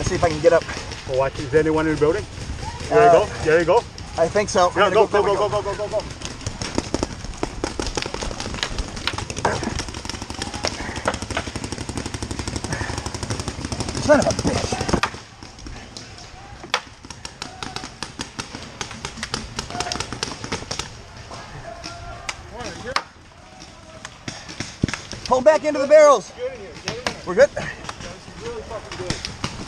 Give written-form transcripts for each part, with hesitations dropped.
Let's see if I can get up. Oh, watch. Is anyone in the building? There you go. There you go. I think so. Yeah, go. Son of a bitch. Pull back into the barrels. We're good? Really fucking good.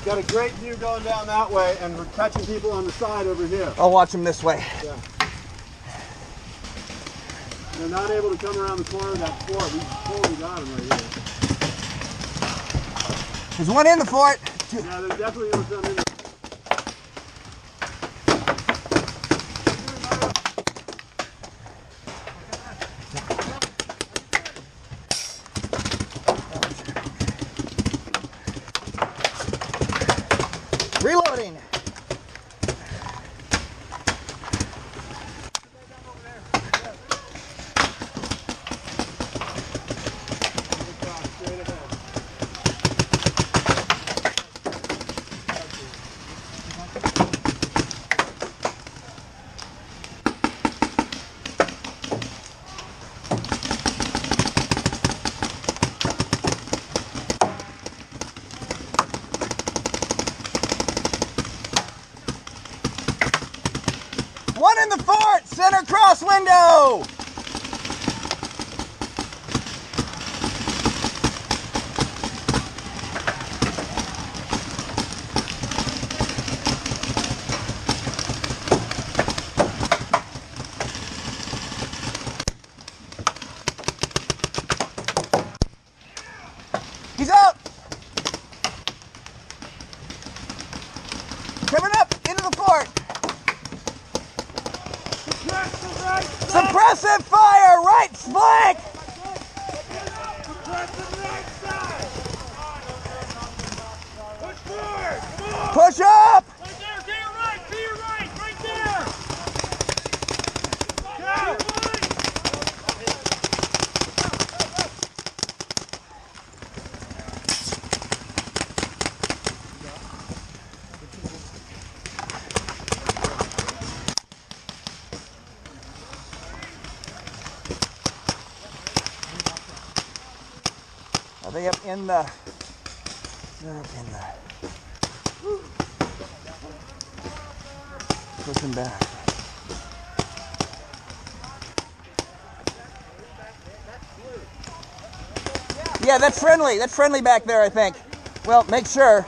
Got a great view going down that way, and we're catching people on the side over here. I'll watch them this way. Yeah. They're not able to come around the corner of that fort. We totally got them right here. There's one in the fort. Yeah, there's definitely some in there. Reloading. One in the fort, center cross window. He's out. Coming up into the fort. Suppressive fire, right flank! Push forward! Come on! Push up! Right there, to your right, right there! Go! Are they up in the... They're up in the... Pushing back. Yeah, that's friendly. That's friendly back there, I think. Well, make sure.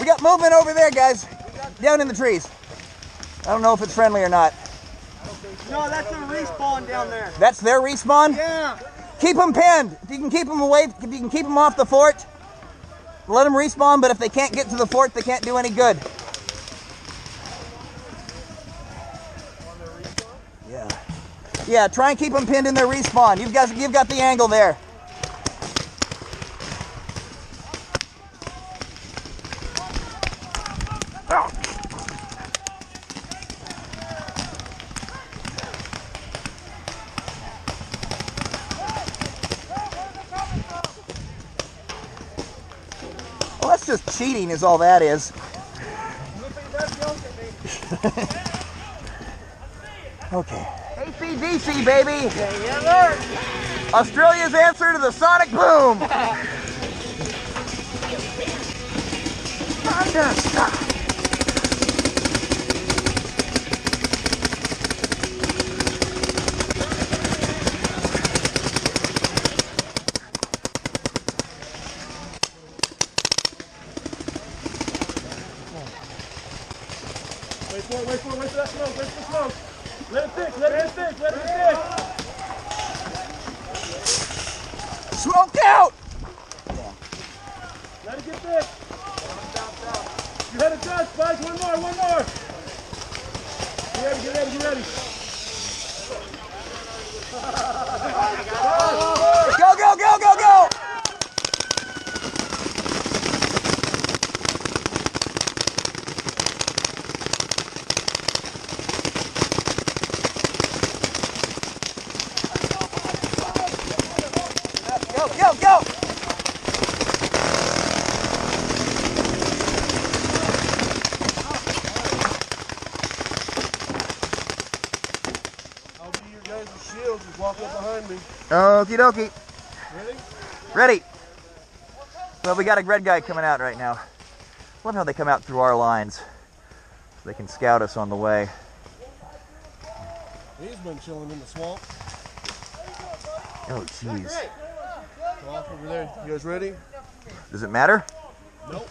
We got movement over there, guys. Down in the trees. I don't know if it's friendly or not. No, that's a respawn down there. That's their respawn? Yeah. Keep them pinned. If you can keep them away, if you can keep them off the fort, let them respawn, but if they can't get to the fort, they can't do any good. Yeah. Yeah, try and keep them pinned in their respawn. You've got the angle there. Well, that's just cheating is all that is. Okay. ACDC, baby! Australia's answer to the sonic boom! Thunderstruck! Wait for that smoke, wait for the smoke. Let it thick, let it thick, let it thick. Smoked out! Let it get thick. You had it done, Spice. One more. Get ready. Go! Go! behind me. Okie dokie. Ready? Ready. Well, we got a red guy coming out right now. Love how they come out through our lines. So they can scout us on the way. He's been chilling in the swamp. Oh, jeez. Off over there. You guys ready? Does it matter? Nope.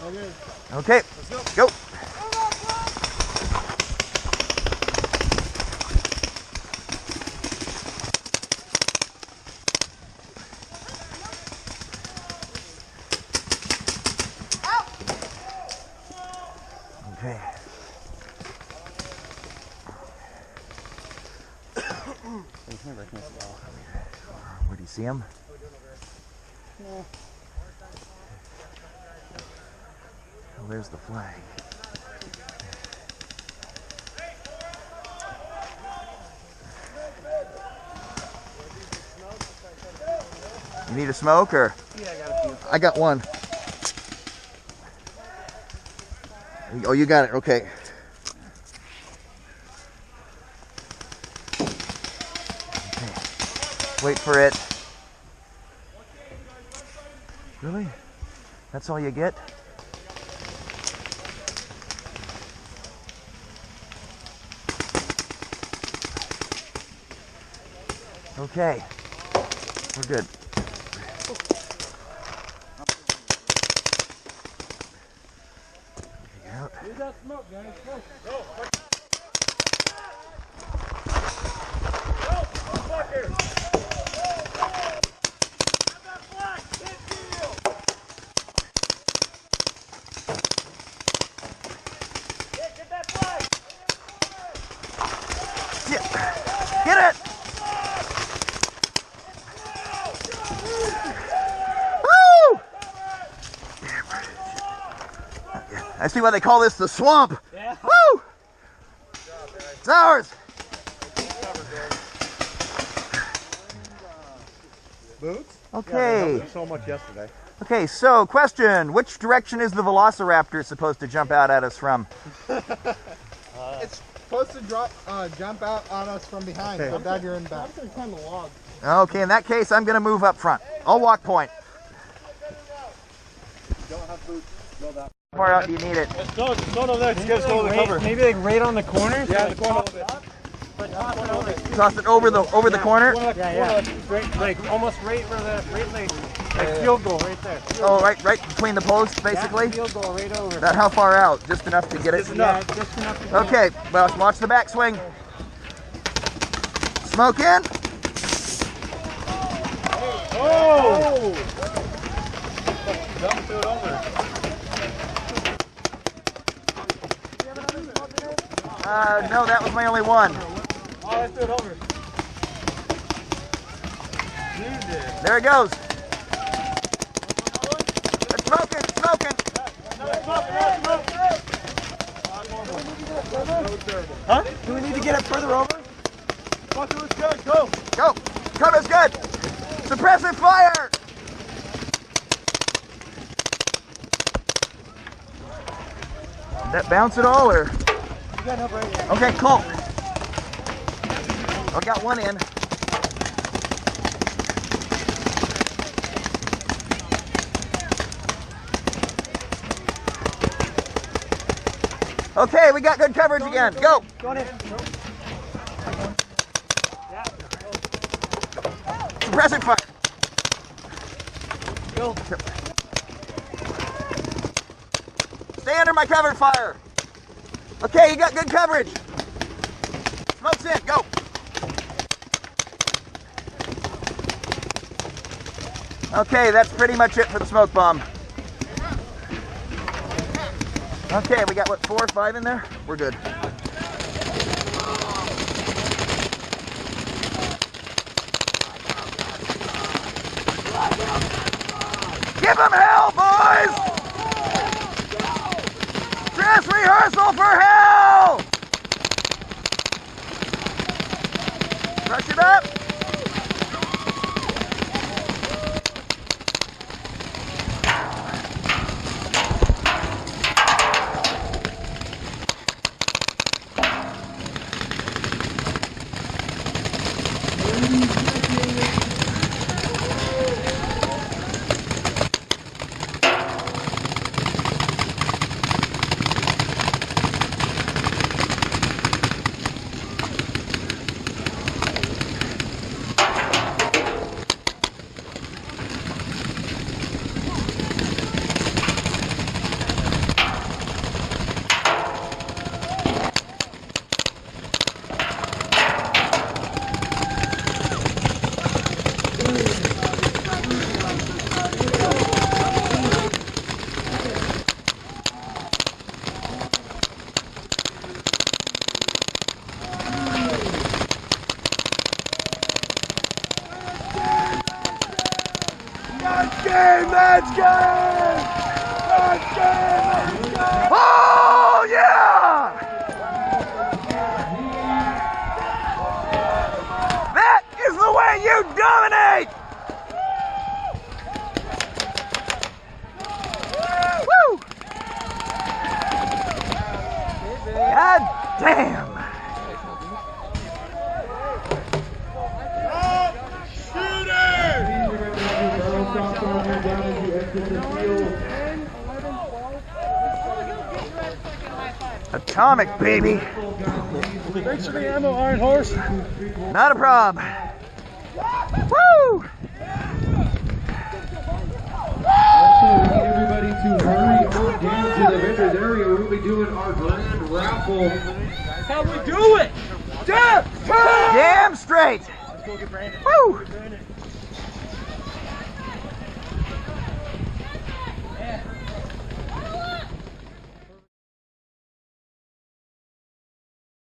Okay. Okay. Let's go. Go. Okay. Where do you see him? No. Oh, there's the flag. You need a smoke or? Yeah, I got a few. I got one. Oh, you got it. Okay. Wait for it. Really? That's all you get? Okay. We're good. We got smoke, guys. Go. Go. Get it! Woo! I see why they call this the swamp. Yeah. Woo! It's ours. Boots? Okay. So much yesterday. Okay, so question. Which direction is the velociraptor supposed to jump out at us from? It's supposed to jump out on us from behind, Okay. so dagger in back. I'm going to climb the log. Okay, in that case, I'm going to move up front. I'll walk point. Don't have boots. Go that. How far out do you need it? Let's go. No, let's get go to the cover. Maybe like right on the corner? Yeah, the corner a little bit. Toss it over the corner. Yeah. Right, like almost right where the like field goal right there. Oh, right between the posts, basically. Yeah, field goal right over. That how far out? Just enough to get it. Yeah, just enough to Okay, well, watch the backswing. Smoke in. Oh! Dump it over. No, that was my only one. Oh, let's do it over. There it goes. It's smoking, it's smoking. Huh? Do we need to get it further over? Fuck, it was good. Go. Go. Cover's good. Suppressive fire. Did that bounce at all, or? Okay, cool. I got one in. Okay, we got good coverage again. Go. Suppressive fire. Go. Stay under my cover fire. Okay, you got good coverage. Smoke's in, go. Okay, that's pretty much it for the smoke bomb. Okay, we got what, 4 or 5 in there? We're good. Give them hell, boys! Dress rehearsal for hell! Brush it up. Let's go! Oh, yeah! That is the way you dominate! Woo! God damn! Atomic, baby. Thanks for the ammo, Iron Horse. Not a problem. Woo! Everybody to hurry on down to the vendors area. We'll be doing our grand raffle. That's how we do it. Damn straight. Let's go get Brandon. Woo!